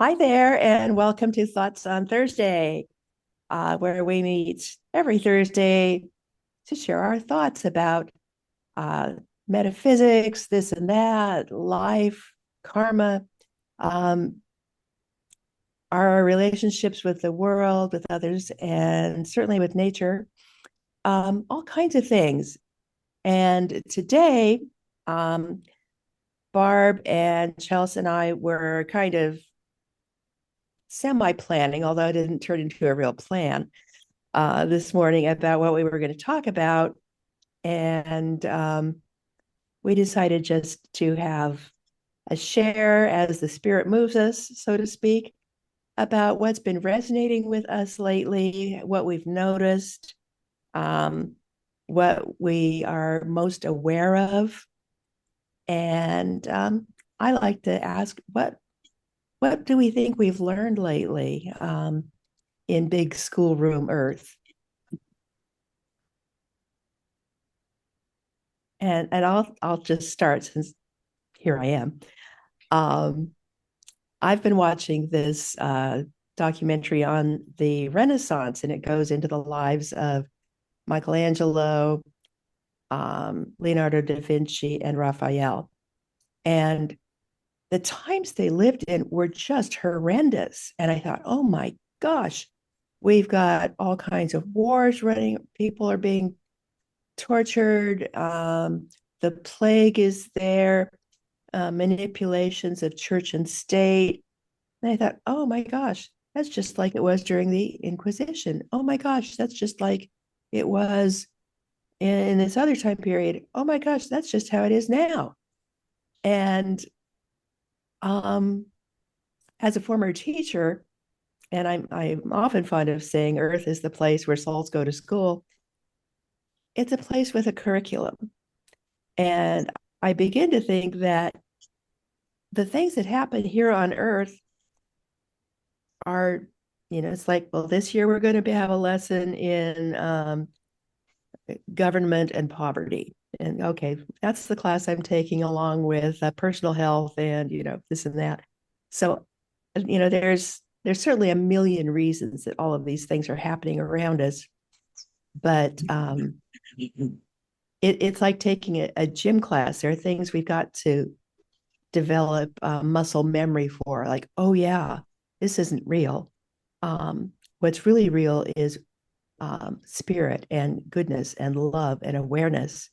Hi there, and welcome to Thoughts on Thursday, where we meet every Thursday to share our thoughts about uh, metaphysics, this and that, life, karma, um, our relationships with the world, with others, and certainly with nature, all kinds of things. And today, um, Barb and Chelsea and I were kind of semi planning, although it didn't turn into a real plan this morning about what we were going to talk about. And we decided just to have a share as the spirit moves us, so to speak, about what's been resonating with us lately, what we've noticed, um, what we are most aware of. And I like to ask, what do we think we've learned lately in big schoolroom Earth? And I'll just start since here I am. Um, I've been watching this documentary on the Renaissance, and it goes into the lives of Michelangelo, Leonardo da Vinci, and Raphael. And the times they lived in were just horrendous. And I thought, oh my gosh, we've got all kinds of wars running. People are being tortured. The plague is there, manipulations of church and state. And I thought, oh my gosh, that's just like it was during the Inquisition. Oh my gosh, that's just like it was in this other time period. Oh my gosh, that's just how it is now. And um, as a former teacher, and I'm often fond of saying Earth is the place where souls go to school. It's a place with a curriculum. And I begin to think that the things that happen here on Earth are, it's like, well, this year we're going to have a lesson in government and poverty. And okay, that's the class I'm taking along with personal health and, this and that. So, there's certainly a million reasons that all of these things are happening around us. But it's like taking a gym class. There are things we've got to develop muscle memory for, like, oh, yeah, this isn't real. What's really real is spirit and goodness and love and awareness,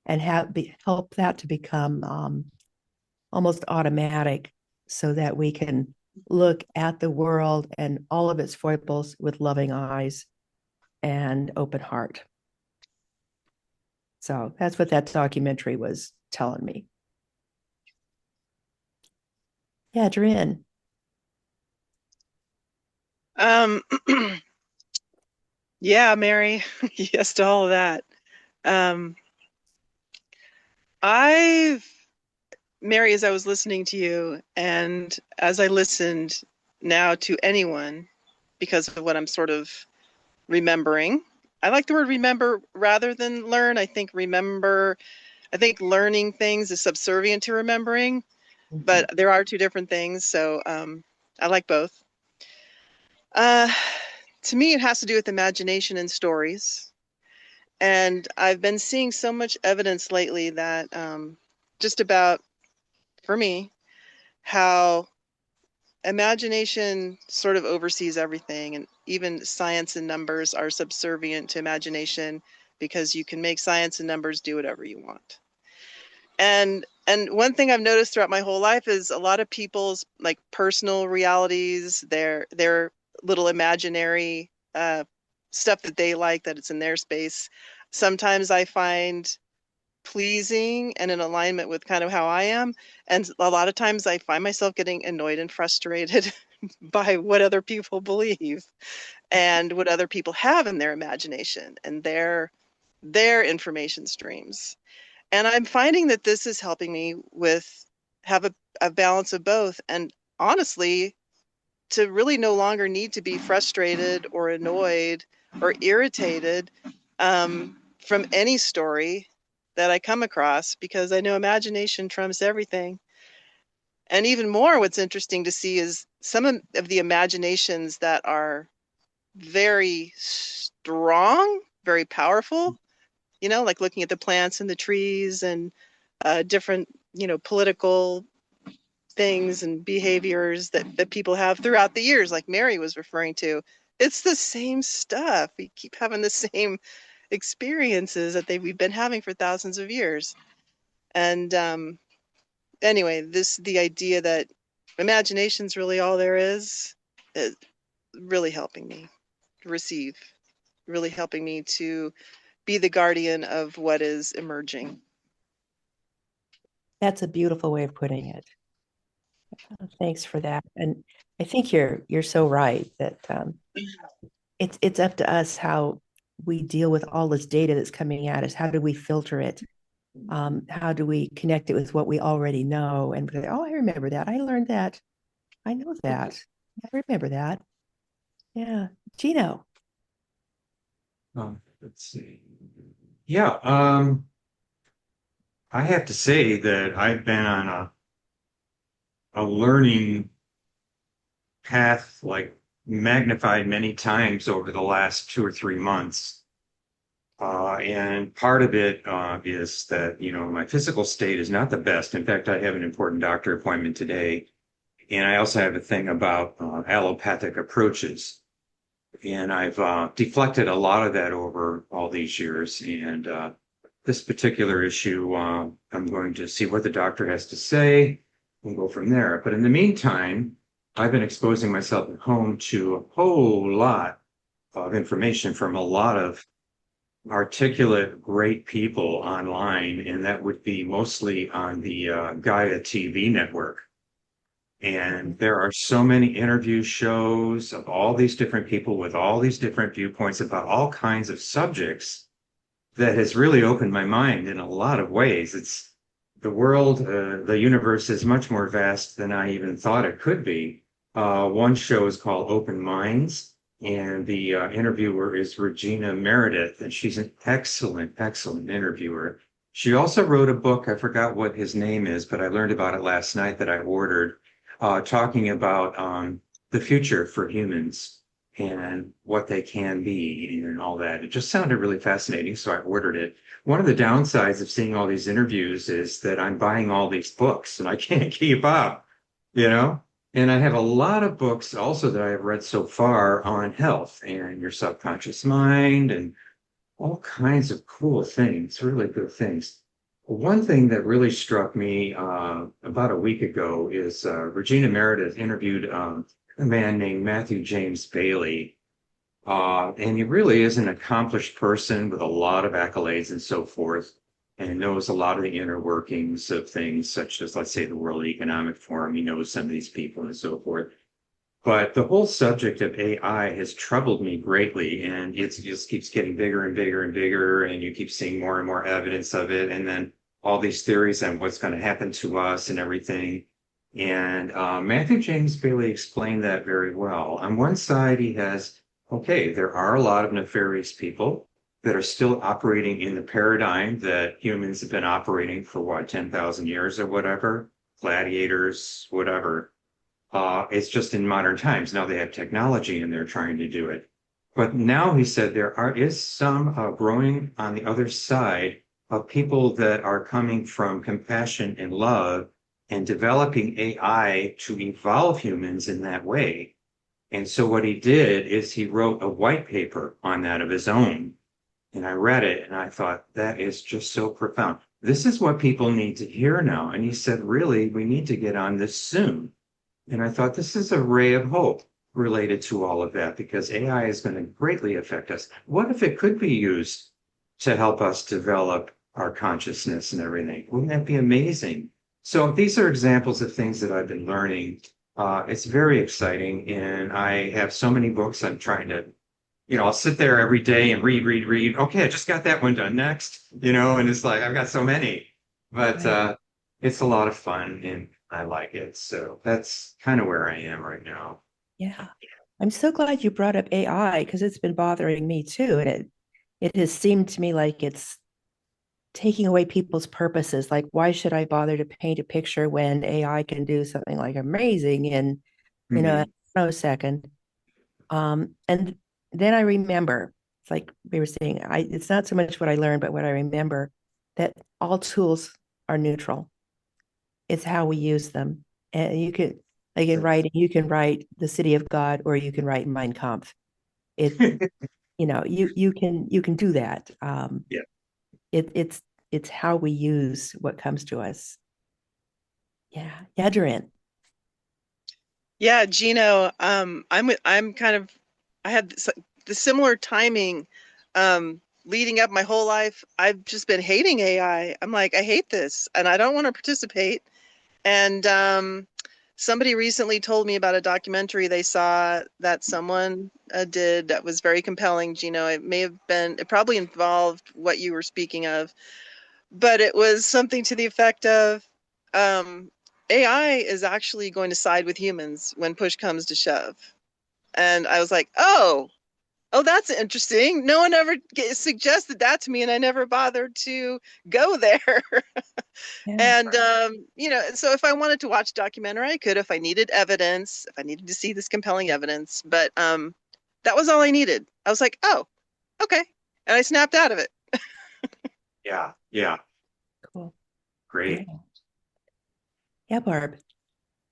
and help that to become almost automatic, so that we can look at the world and all of its foibles with loving eyes and open heart. So that's what that documentary was telling me. Yeah, Drin. Um, yeah, Mary, yes to all of that. Um, I've, Mary, as I was listening to you, and as I listened now to anyone, because of what I'm sort of remembering, I like the word remember rather than learn. I think learning things is subservient to remembering, Mhm. but there are two different things. So I like both. Uh, to me, it has to do with imagination and stories. And I've been seeing so much evidence lately that just about, for me, how imagination sort of oversees everything. And even science and numbers are subservient to imagination because you can make science and numbers do whatever you want. And one thing I've noticed throughout my whole life is a lot of people's like personal realities, their little imaginary stuff that they like, that it's in their space. Sometimes I find pleasing and in alignment with kind of how I am. And a lot of times I find myself getting annoyed and frustrated by what other people believe and what other people have in their imagination and their information streams. And I'm finding that this is helping me with have a balance of both. And honestly, to really no longer need to be frustrated or annoyed or irritated from any story that I come across, because I know imagination trumps everything. And even more, what's interesting to see is some of the imaginations that are very strong, very powerful, like looking at the plants and the trees and different, political things and behaviors that people have throughout the years, like Mary was referring to. It's the same stuff. We keep having the same experiences that we've been having for thousands of years. And anyway, the idea that imagination's really all there is really helping me receive, really helping me to be the guardian of what is emerging. That's a beautiful way of putting it. Thanks for that. And I think you're so right that it's up to us how we deal with all this data that's coming at us. How do we filter it? How do we connect it with what we already know? And oh, I remember that. I learned that. I know that. I remember that. Yeah. Gino. Let's see. Yeah, I have to say that I've been on a learning path, like magnified many times over the last 2 or 3 months. And part of it is that, my physical state is not the best. In fact, I have an important doctor appointment today. And I also have a thing about allopathic approaches. And I've deflected a lot of that over all these years. And this particular issue, I'm going to see what the doctor has to say and go from there. But in the meantime, I've been exposing myself at home to a whole lot of information from a lot of articulate, great people online, and that would be mostly on the Gaia TV network. And there are so many interview shows of all these different people with all these different viewpoints about all kinds of subjects that has really opened my mind in a lot of ways. It's the world, the universe is much more vast than I even thought it could be. One show is called Open Minds, and the interviewer is Regina Meredith, and she's an excellent, excellent interviewer. She also wrote a book. I forgot what his name is, but I learned about it last night that I ordered, talking about the future for humans and what they can be and all that. It just sounded really fascinating, so I ordered it. One of the downsides of seeing all these interviews is that I'm buying all these books and I can't keep up, you know? And I have a lot of books also that I have read so far on health and your subconscious mind and all kinds of cool things, really good things. One thing that really struck me about a week ago is Regina Meredith interviewed a man named Matthew James Bailey. And he really is an accomplished person with a lot of accolades and so forth, and knows a lot of the inner workings of things, such as, let's say, the World Economic Forum. He knows some of these people and so forth. But the whole subject of AI has troubled me greatly, and it just keeps getting bigger and bigger and bigger, and you keep seeing more and more evidence of it, and then all these theories on what's going to happen to us and everything. And Matthew James Bailey explained that very well. On one side, he has, okay, there are a lot of nefarious people that are still operating in the paradigm that humans have been operating for what, 10,000 years or whatever, gladiators, whatever. It's just in modern times. Now they have technology and they're trying to do it. But now he said is some growing on the other side of people that are coming from compassion and love and developing AI to evolve humans in that way. And so what he did is he wrote a white paper on that of his own. And I read it and I thought, that is just so profound. This is what people need to hear now. And he said, really, we need to get on this soon. And I thought, this is a ray of hope related to all of that, because AI is going to greatly affect us. What if it could be used to help us develop our consciousness and everything? Wouldn't that be amazing? So these are examples of things that I've been learning. It's very exciting. And I have so many books I'm trying to, I'll sit there every day and read. Okay, I just got that one done next, and it's like, I've got so many. But it's a lot of fun and I like it. So that's kind of where I am right now. Yeah. I'm so glad you brought up AI because it's been bothering me too. And it has seemed to me like it's taking away people's purposes. Like, why should I bother to paint a picture when AI can do something like amazing in a nanosecond. And then I remember, it's like we were saying, it's not so much what I learned, but what I remember, that all tools are neutral. It's how we use them. And like in writing, you can write The City of God, or you can write Mein Kampf. It, you can do that. Yeah. It's how we use what comes to us. Yeah. Yeah, Duran. Yeah, Gino, I'm kind of, I had the similar timing, leading up my whole life. I've just been hating AI. I'm like, I hate this and I don't want to participate. And somebody recently told me about a documentary they saw that someone did that was very compelling, Gino. It probably involved what you were speaking of, but it was something to the effect of, um, AI is actually going to side with humans when push comes to shove. And I was like, oh, that's interesting. No one ever suggested that to me, and I never bothered to go there. Yeah. And so if I wanted to watch a documentary, I could if I needed evidence, if I needed to see this compelling evidence. But that was all I needed. I was like, oh, okay, and I snapped out of it. Yeah. Yeah. Cool. Yeah. Great. Yeah, Barb.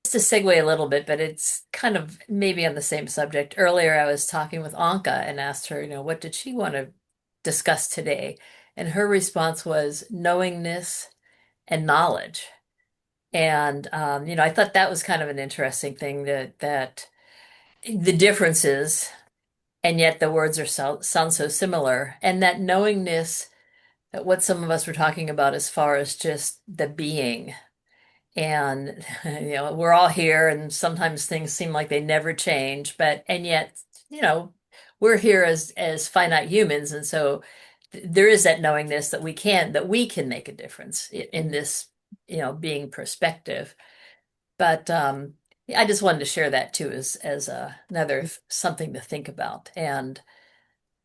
Just to segue a little bit, but it's kind of maybe on the same subject. Earlier, I was talking with Anka and asked her, what did she want to discuss today? And her response was knowingness and knowledge. And I thought that was kind of an interesting thing that the differences, and yet the words sound so similar, and that knowingness, that what some of us were talking about as far as just the being. And we're all here, and sometimes things seem like they never change, but and yet, you know, we're here as finite humans, and so there is that knowingness that we can make a difference in this, being perspective. But I just wanted to share that too as another something to think about. And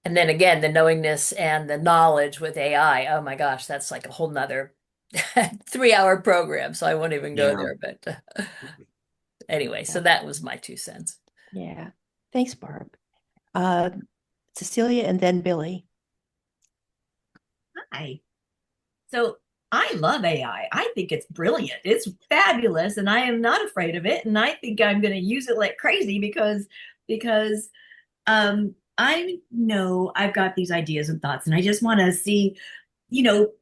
then again, the knowingness and the knowledge with AI. Oh my gosh, that's like a whole nother 3-hour program. So I won't even go Yeah. there. But anyway, Yeah. so that was my 2 cents. Yeah. Thanks, Barb. Uh, Cecilia and then Billy. Hi. So I love AI. I think it's brilliant. It's fabulous, and I am not afraid of it. And I think I'm going to use it like crazy because I know I've got these ideas and thoughts, and I just want to see,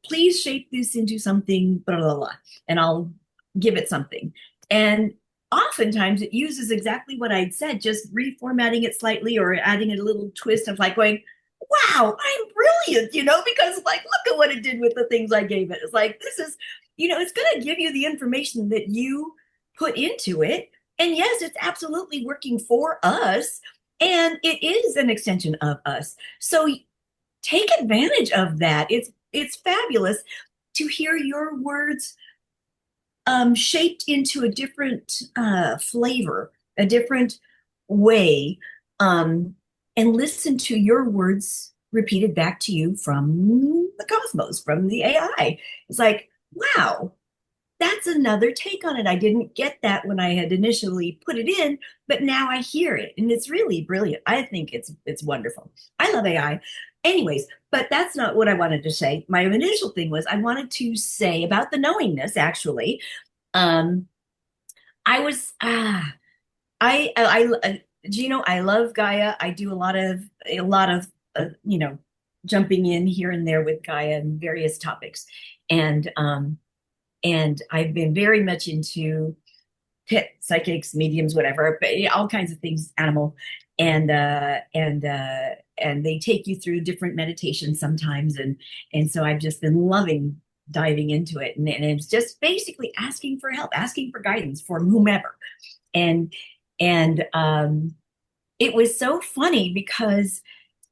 please shape this into something, blah, blah, blah, and I'll give it something. And oftentimes it uses exactly what I'd said, just reformatting it slightly or adding a little twist of like going, wow, I'm brilliant, because like, look at what it did with the things I gave it. It's like, this is, it's going to give you the information that you put into it. And yes, it's absolutely working for us. And it is an extension of us. So take advantage of that. It's fabulous to hear your words shaped into a different flavor, a different way, and listen to your words repeated back to you from the cosmos, from the AI. It's like, wow, that's another take on it. I didn't get that when I had initially put it in, but now I hear it, and it's really brilliant. I think it's wonderful. I love AI. Anyways, but that's not what I wanted to say. My initial thing was I wanted to say about the knowingness, actually. Um, I was Gino, I love Gaia. I do a lot of jumping in here and there with Gaia and various topics, and I've been very much into pit psychics, mediums, whatever, but all kinds of things, animal, and they take you through different meditations sometimes, and so I've just been loving diving into it, and it's just basically asking for help, asking for guidance from whomever, and and it was so funny because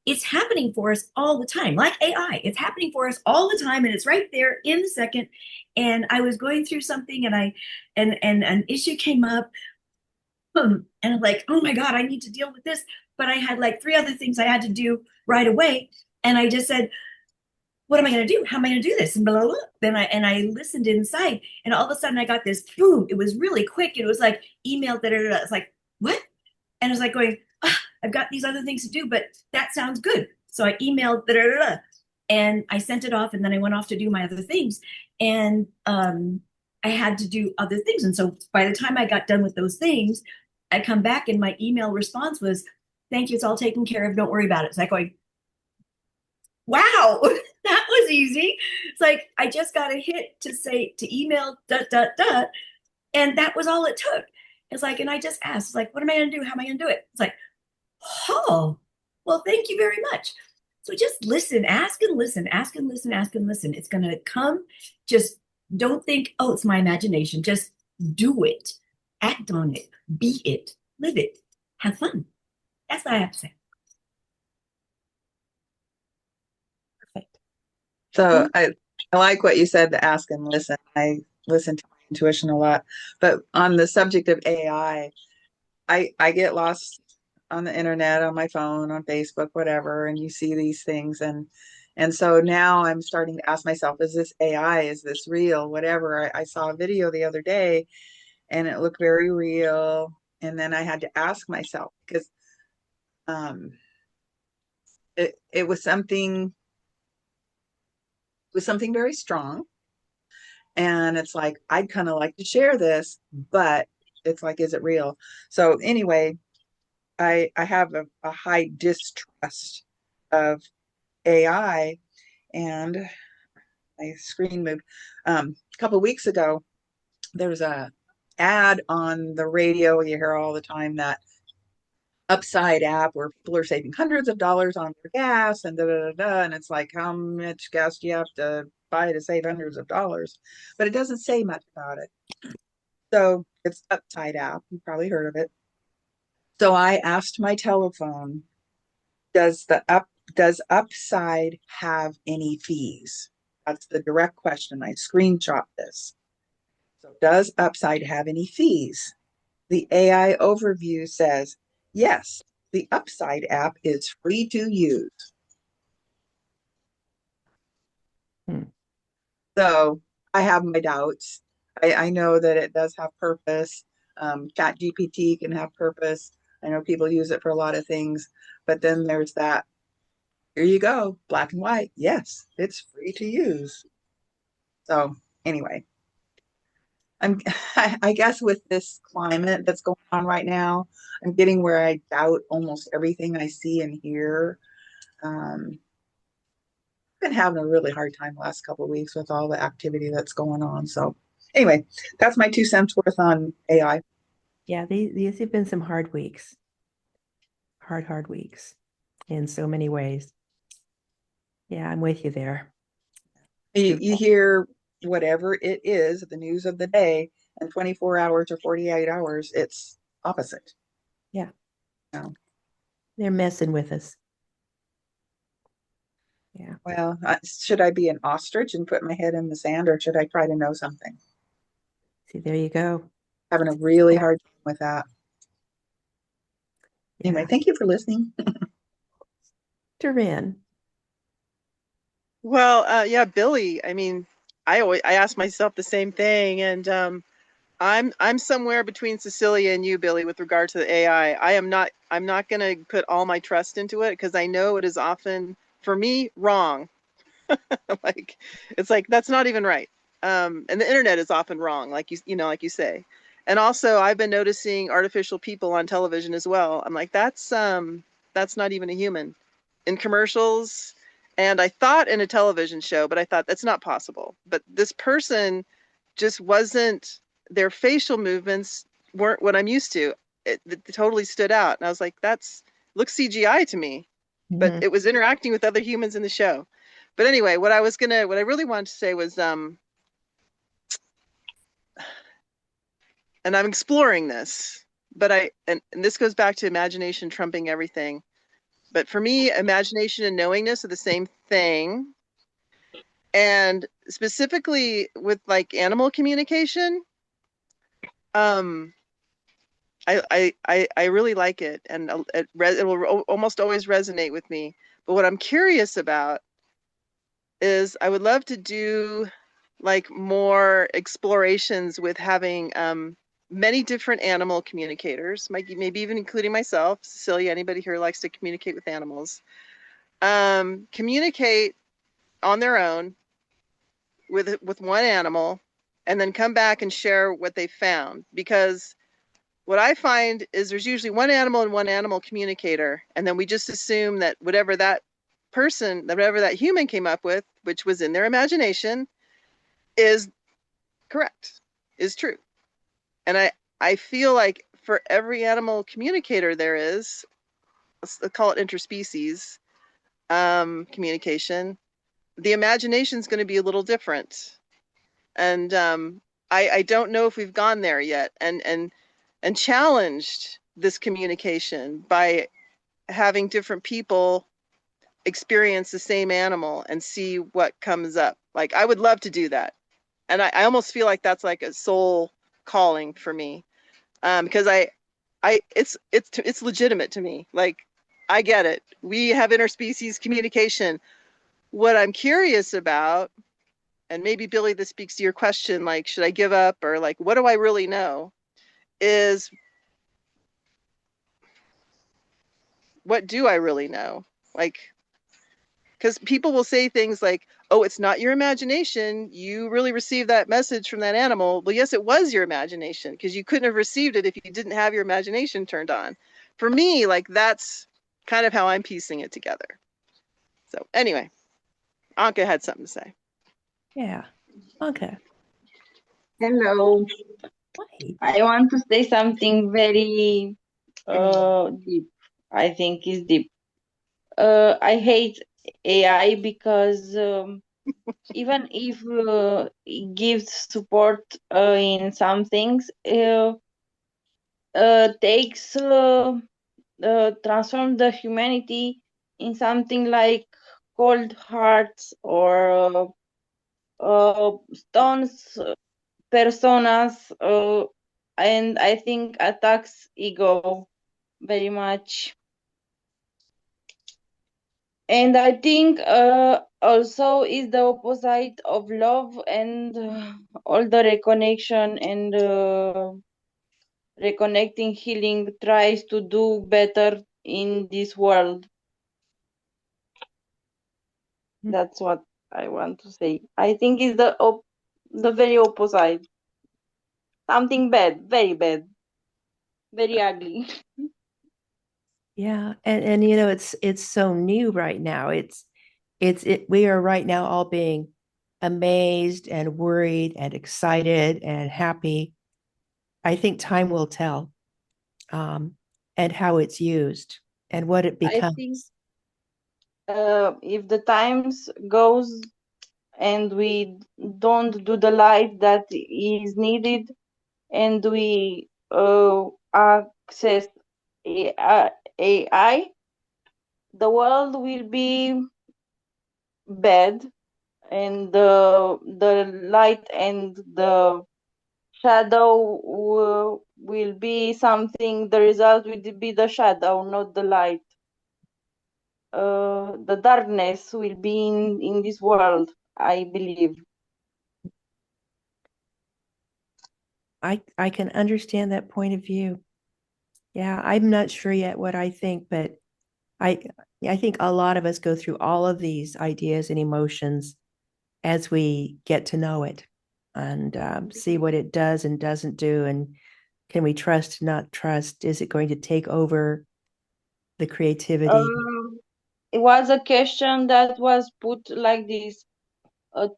it's happening for us all the time, like AI. It's happening for us all the time, and it's right there in the second. And I was going through something, and an issue came up, and I'm like, oh my God, I need to deal with this. But I had like 3 other things I had to do right away, and I just said, what am I going to do? How am I going to do this? And blah, blah, blah. Then I listened inside, and all of a sudden I got this boom. It was really quick. It was like email, da, da, da. It's like what? And I was like going, I've got these other things to do, but that sounds good. So I emailed and I sent it off, and then I went off to do my other things. And I had to do other things. And so by the time I got done with those things, I come back and my email response was, thank you, it's all taken care of. Don't worry about it. It's like going, wow, that was easy. It's like I just got a hit to say to email and that was all it took. It's like, and I just asked, it's like, what am I going to do? How am I going to do it? It's like, oh, well, thank you very much. So just listen, ask and listen, ask and listen, ask and listen. It's going to come. Just don't think, oh, it's my imagination. Just do it, act on it, be it, live it, have fun. That's what I have to say. Perfect. So I like what you said, to ask and listen. I listen to my intuition a lot. But on the subject of AI, I get lost on the internet, on my phone, on Facebook, whatever, and you see these things, and so now I'm starting to ask myself, is this AI? Is this real? Whatever. I saw a video the other day and it looked very real. And then I had to ask myself because um it was something very strong. And it's like, I'd kind of like to share this, but it's like, is it real? So anyway, I have a high distrust of AI, and my screen moved. A couple of weeks ago, there was a ad on the radio. You hear all the time that Upside app where people are saving hundreds of dollars on their gas and da da da da. And it's like, how much gas do you have to buy to save hundreds of dollars? But it doesn't say much about it. So it's Upside app. You probably heard of it. So I asked my telephone, does Upside have any fees? That's the direct question. I screenshot this. So does Upside have any fees? The AI overview says, yes, the Upside app is free to use. So I have my doubts. I know that it does have purpose. Chat GPT can have purpose. I know people use it for a lot of things, but then there's that, here you go, black and white. Yes, it's free to use. So anyway, I'm, I guess with this climate that's going on right now, I'm getting where I doubt almost everything I see and hear. I've been having a really hard time the last couple of weeks with all the activity that's going on. So anyway, that's my 2 cents worth on AI. Yeah, these have been some hard weeks. Hard weeks in so many ways. Yeah, I'm with you there. You hear whatever it is, the news of the day, and 24 hours or 48 hours, it's opposite. Yeah. No. They're messing with us. Yeah. Well, should I be an ostrich and put my head in the sand, or should I try to know something? See, there you go. Having a really hard time with that. Yeah. Anyway, thank you for listening. Duran. Well, yeah, Billy. I mean, I ask myself the same thing, and I'm somewhere between Cecilia and you, Billy, with regard to the AI. I'm not going to put all my trust into it because I know it is often, for me, wrong. Like, it's like that's not even right. And the internet is often wrong, like like you say. And also, I've been noticing artificial people on television as well. I'm like, that's not even a human in commercials. And I thought in a television show, but I thought that's not possible. But this person just wasn't, their facial movements weren't what I'm used to. It totally stood out. And I was like, looks CGI to me. But it was interacting with other humans in the show. But anyway, what I really wanted to say was, and I'm exploring this, but and this goes back to imagination trumping everything. But for me, imagination and knowingness are the same thing. And specifically with like animal communication, I really like it, and it will almost always resonate with me. But what I'm curious about is I would love to do like more explorations with having many different animal communicators, maybe even including myself, Cecilia, anybody here likes to communicate with animals, communicate on their own with one animal, and then come back and share what they found. Because what I find is there's usually one animal and one animal communicator, and then we just assume that whatever that person, whatever that human came up with, which was in their imagination, is correct, is true. And I feel like for every animal communicator there is, let's call it interspecies communication, the imagination is going to be a little different. And I don't know if we've gone there yet, and challenged this communication by having different people experience the same animal and see what comes up. Like, I would love to do that. And I almost feel like that's like a soul calling for me. Because it's legitimate to me. Like, I get it. We have interspecies communication. What I'm curious about, and maybe Billy, this speaks to your question, like, should I give up, or like, what do I really know? Is what do I really know? Like, because people will say things like, oh, it's not your imagination. You really received that message from that animal. Well, yes, it was your imagination, because you couldn't have received it if you didn't have your imagination turned on. For me, like, that's kind of how I'm piecing it together. So anyway, Anka had something to say. Yeah. Okay. Hello. Hi. I want to say something very deep. I think is deep. I hate AI because even if it gives support in some things, takes transform the humanity in something like cold hearts or stones personas, and I think attacks ego very much. And I think also is the opposite of love and all the reconnection and reconnecting healing tries to do better in this world. That's what I want to say. I think is the very opposite. Something bad, very bad, very ugly. Yeah, and you know, it's so new right now. We are right now all being amazed and worried and excited and happy. I think time will tell, and how it's used and what it I think becomes. if the times goes and we don't do the life that is needed and we access AI, the world will be bad and the light and the shadow will be something, the result will be the shadow, not the light. The darkness will be in this world, I believe. I can understand that point of view. Yeah, I'm not sure yet what I think, but I I think a lot of us go through all of these ideas and emotions as we get to know it and see what it does and doesn't do, and can we trust, not trust? Is it going to take over the creativity? It was a question that was put like this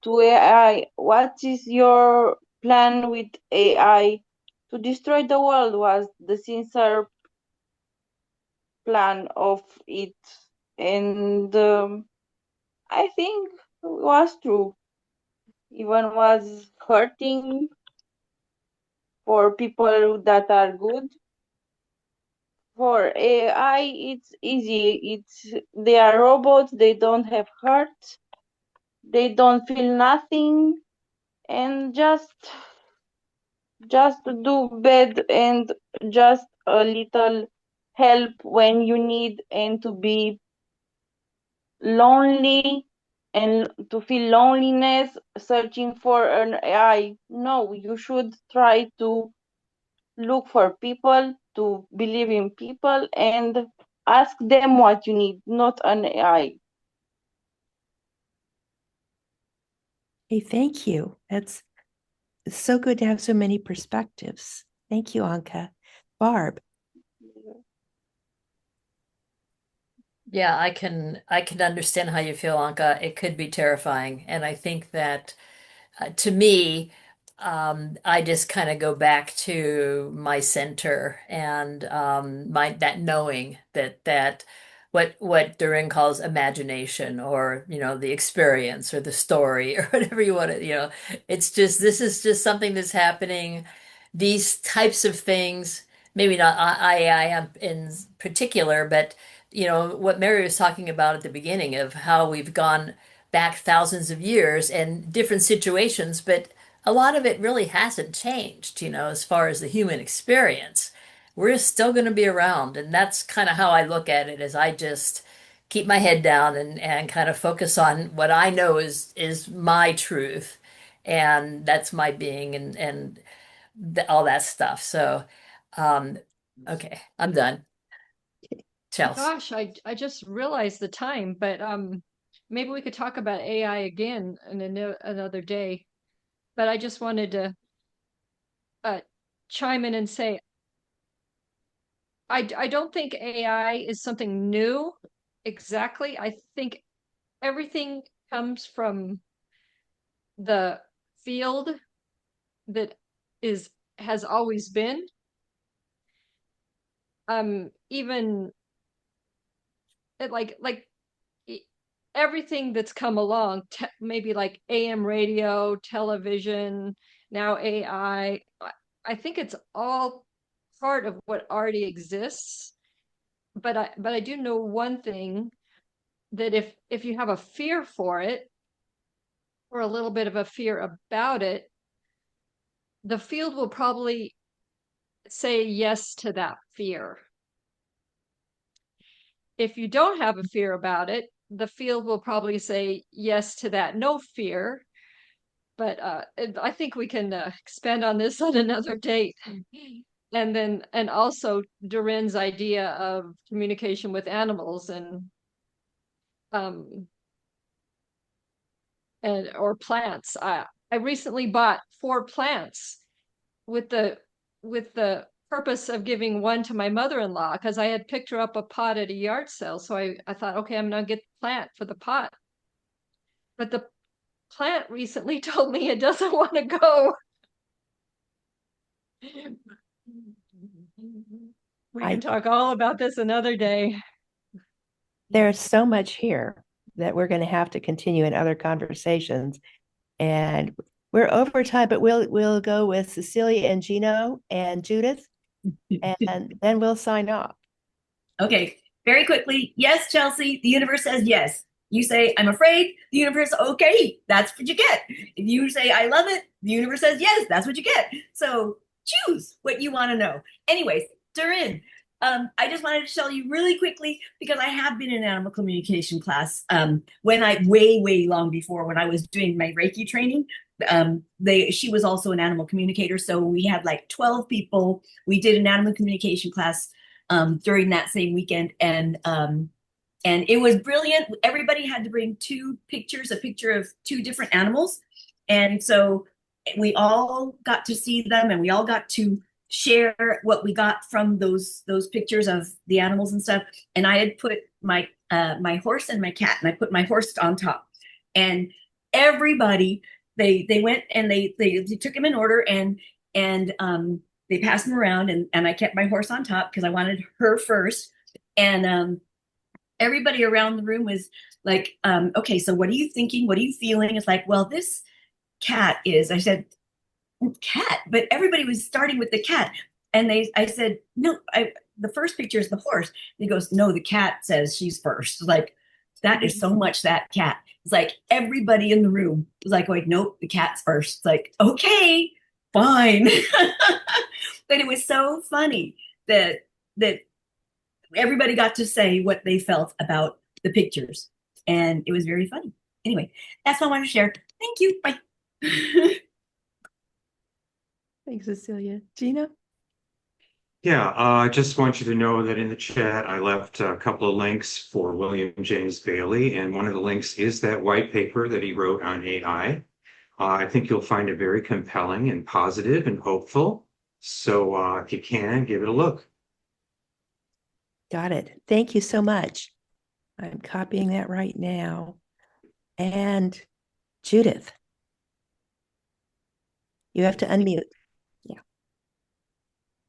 to AI. What is your plan with AI to destroy the world? Was the sincere plan of it, and I think it was true. Even was hurting for people that are good. For AI, it's easy. It's they are robots. They don't have heart. They don't feel nothing, and just do bad and just a little help when you need, and to be lonely and to feel loneliness searching for an AI. No, you should try to look for people, to believe in people, and ask them what you need, not an AI. Hey, thank you. It's so good to have so many perspectives. Thank you, Anka. Barb. Yeah, I can understand how you feel, Anka. It could be terrifying. And I think that to me, I just kind of go back to my center and my that knowing that what Durin calls imagination, or the experience or the story or whatever you want to, it's just this is just something that's happening. These types of things, maybe not I in particular, but what Mary was talking about at the beginning of how we've gone back thousands of years and different situations, but a lot of it really hasn't changed, as far as the human experience. We're still going to be around, and that's kind of how I look at it, as I just keep my head down and kind of focus on what I know is my truth, and that's my being and all that stuff. So, um, okay, I'm done. Chelsea. Gosh, I just realized the time, but maybe we could talk about AI again in another day. But I just wanted to uh chime in and say I don't think AI is something new exactly. I think everything comes from the field that is has always been. Even like everything that's come along, maybe like AM radio, television, now AI. I think it's all part of what already exists. But I do know one thing, that if you have a fear for it, or a little bit of a fear about it, the field will probably say yes to that fear. If you don't have a fear about it, the field will probably say yes to that no fear. But I think we can expand on this on another date. And also Durin's idea of communication with animals um and or plants. I recently bought 4 plants with the purpose of giving one to my mother-in-law, because I had picked her up a pot at a yard sale. So I thought, okay, I'm gonna get the plant for the pot. But the plant recently told me it doesn't want to go. We can talk all about this another day. There's so much here that we're going to have to continue in other conversations. And we're over time, but we'll go with Cecilia and Gino and Judith, and then we'll sign off. Okay, very quickly. Yes, Chelsea, the universe says yes. You say, I'm afraid, the universe, okay, that's what you get. If you say, I love it, the universe says yes, that's what you get. So choose what you want to know. Anyways, Durin, I just wanted to tell you really quickly, because I have been in animal communication class when I, way long before, when I was doing my Reiki training. She was also an animal communicator. So we had like 12 people. We did an animal communication class during that same weekend, and it was brilliant. Everybody had to bring 2 pictures, a picture of 2 different animals, and so we all got to see them, and we all got to share what we got from those pictures of the animals and stuff. And I had put my my horse and my cat, and I put my horse on top, and everybody, they went and they took him in order, and they passed him around, and I kept my horse on top because I wanted her first. And everybody around the room was like, okay, so what are you thinking? What are you feeling? It's like, well, this cat is, I said, cat, but everybody was starting with the cat. And I said, no, the first picture is the horse. And he goes, no, the cat says she's first. Like, that is so much that cat. It's like everybody in the room was like, wait, nope, the cat's first. It's like, okay, fine. But it was so funny that everybody got to say what they felt about the pictures, and it was very funny. Anyway, that's what I wanted to share. Thank you. Bye. Thanks, Cecilia. Gina? Yeah, I just want you to know that in the chat, I left a couple of links for William James Bailey, and one of the links is that white paper that he wrote on AI. I think you'll find it very compelling and positive and hopeful. So if you can, give it a look. Got it. Thank you so much. I'm copying that right now. And Judith, you have to unmute. Yeah.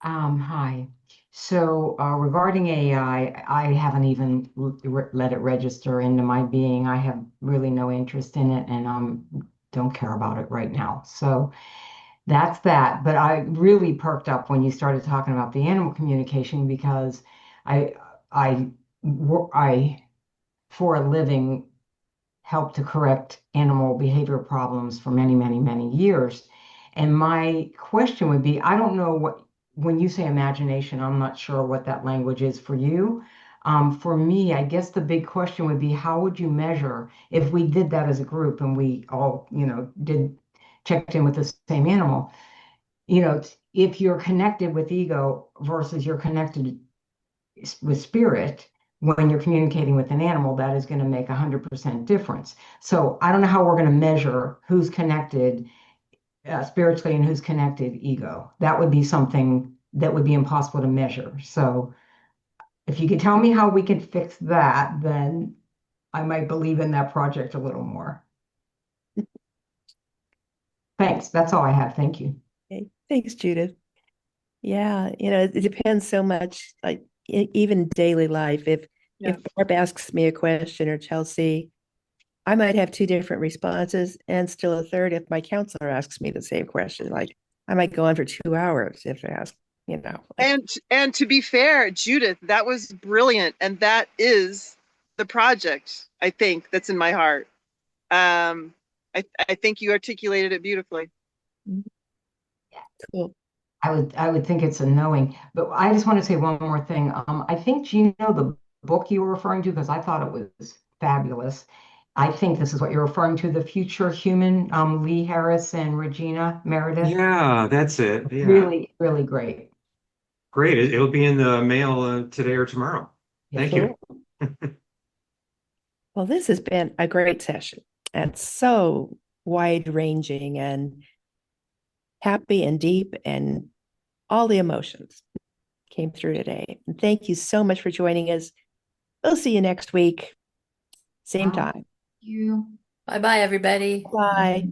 Hi. So regarding AI, I haven't even let it register into my being. I have really no interest in it and don't care about it right now. So that's that. But I really perked up when you started talking about the animal communication because I I I for a living helped to correct animal behavior problems for many, many, many years. And my question would be, I don't know what, when you say imagination, I'm not sure what that language is for you. For me, I guess the big question would be, how would you measure if we did that as a group and we all, did checked in with the same animal, if you're connected with ego versus you're connected with spirit, when you're communicating with an animal, that is going to make 100% difference. So I don't know how we're going to measure who's connected spiritually and who's connected ego. That would be something that would be impossible to measure. So if you could tell me how we could fix that, then I might believe in that project a little more. Thanks. That's all I have. Thank you. Okay. Thanks, Judith. Yeah, it depends so much, like even daily life. If Barb asks me a question or Chelsea, I might have two different responses and still a third if my counselor asks me the same question. Like I might go on for 2 hours if they ask, like, And to be fair, Judith, that was brilliant, and that is the project, I think, that's in my heart. I think you articulated it beautifully. cool. I would think it's a knowing, but I just want to say one more thing. I think Gino, the book you were referring to, because I thought it was fabulous. I think this is what you're referring to, The Future Human, Lee Harris and Regina Meredith. Yeah, that's it. Yeah. Really, really great. Great. It'll be in the mail today or tomorrow. Yes, Thank you. Well, this has been a great session and so wide ranging and happy and deep, and all the emotions came through today. And thank you so much for joining us. We'll see you next week, same time. you. Bye bye, everybody. Bye.